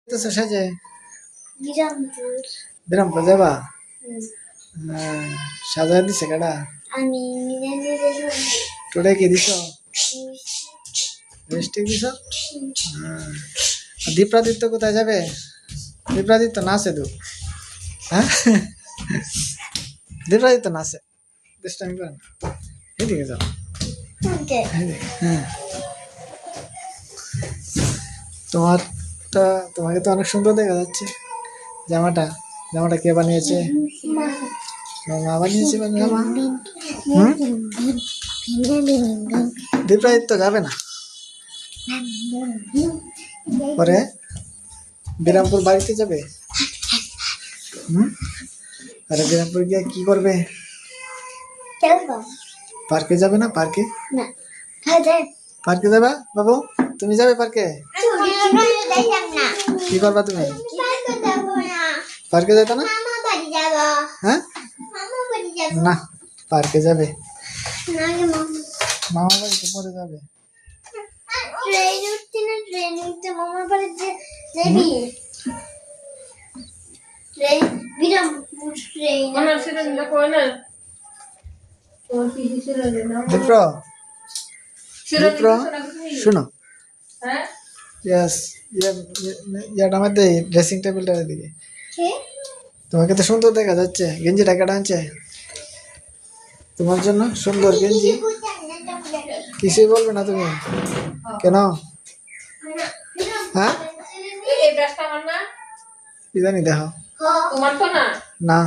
তো সাজে বিরামপুর বিরামপুর যাবা সাজা দিছে কাটা আমি নিজে নিজে টোটাই কি দিছ রেস্টে দিছ দীপ্রাদিত্য কোথায় যাবে দীপ্রাদিত্য নাচে তো হ্যাঁ দীপ্রাদিত্য নাচে দুষ্টামি করে না এদিকে যাও হ্যাঁ তোমাকে তো অনেক সুন্দর দেখা যাচ্ছে জামাটা জামাটা কে বানিয়েছে মা বানিয়েছে জামা দীপ্রাদিত্য যাবে না পরে বিরামপুর বাড়িতে যাবে আরে বিরামপুর গিয়ে কি করবে পার্কে যাবে না পার্কে পার্কে যাবে বাবু তুমি যাবে পার্কে কি করবা তুমি পার্কে যেত না হ্যাঁ না পার্কে যাবে মামা বাড়িতে পরে যাবে শোনো ইয়াটা মধ্যে ড্রেসিং টেবিলটার দিকে তোমাকে তো সুন্দর দেখা যাচ্ছে গেঞ্জিটা কেটে আনছে তোমার জন্য সুন্দর গেঞ্জি কিছুই বলবে না তুমি কেন হ্যাঁ কি জানি দেখো না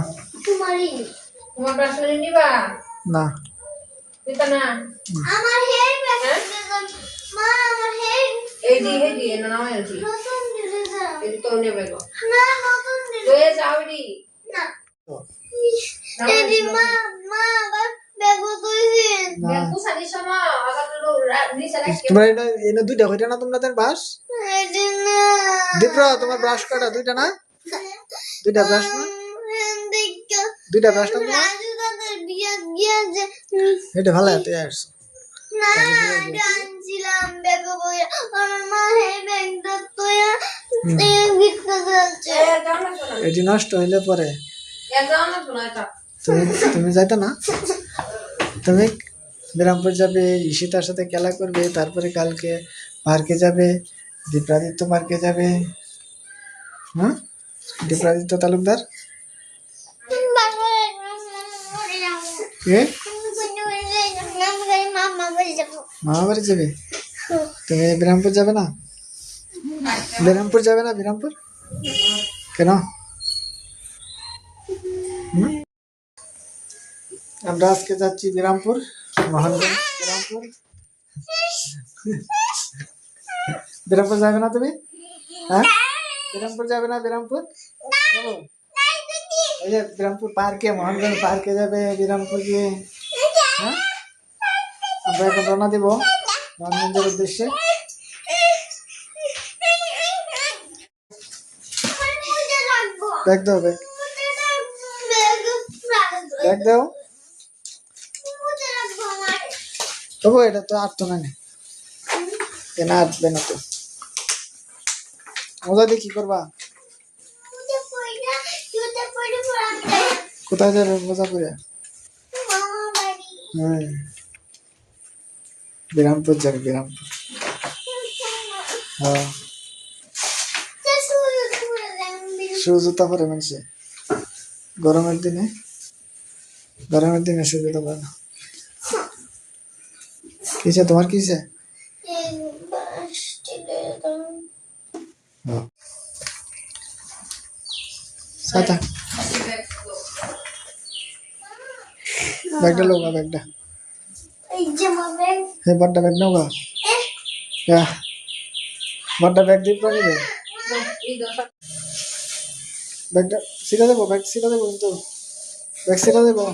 না তোমার এটা দুইটা হইটা না তোমরা ব্রাশ দীপ্র তোমার ব্রাশ কাটা দুইটা না দুইটা ব্রাশ না দুইটা ব্রাশ না এটা ভালো তুই আসছো এটি নষ্ট হইলে পরে তুমি যাইতো না তুমি বিরামপুর যাবে ঈশিতার সাথে খেলা করবে তারপরে কালকে পার্কে যাবে দীপ্রাদিত্য পার্কে যাবে দীপ্রাদিত্য তালুকদার মামা বাড়ি যাবে তুমি বিরামপুর যাবে না বিরামপুর যাবে না বিরামপুর কেন আমরা আজকে যাচ্ছি বিরামপুর মোহনগঞ্জ বিরামপুর বিরামপুর যাবে না তুমি হ্যাঁ বিরামপুর যাবে না বিরামপুর যাবো এই যে বিরামপুর পার্কে মোহনগঞ্জ পার্কে যাবে বিরামপুর গিয়ে হ্যাঁ আমরা এখন রওনা দিব মোহনগঞ্জের উদ্দেশ্যে ব্যাগ দাও ব্যাগ দাও তবু এটা তো আটতো না কেন আটবে না তো মজা দিয়ে কি করবা কোথায় যাবে মজা করে হ্যাঁ বিরামপুর যাবে বিরামপুর হ্যাঁ শু জুতা পরে মানুষে গরমের দিনে শু জুতা পরে না কিসে তোমার কিসে সাতা ব্যাগটা লোগা ব্যাগটা হে বড়টা ব্যাগ নাও গা বড়টা ব্যাগ দিয়ে নিবে ব্যাগটা সিধা দেবো ব্যাগ সিধা দেবো কিন্তু ব্যাগ সিধা দেবো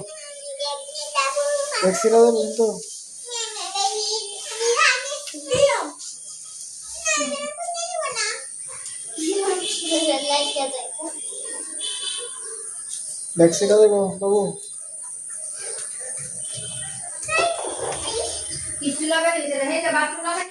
কিন্তু ব্যাগ সিধা দেবো বাবু কিছু লাগা দিতে রে এটা বাথরুম লাগা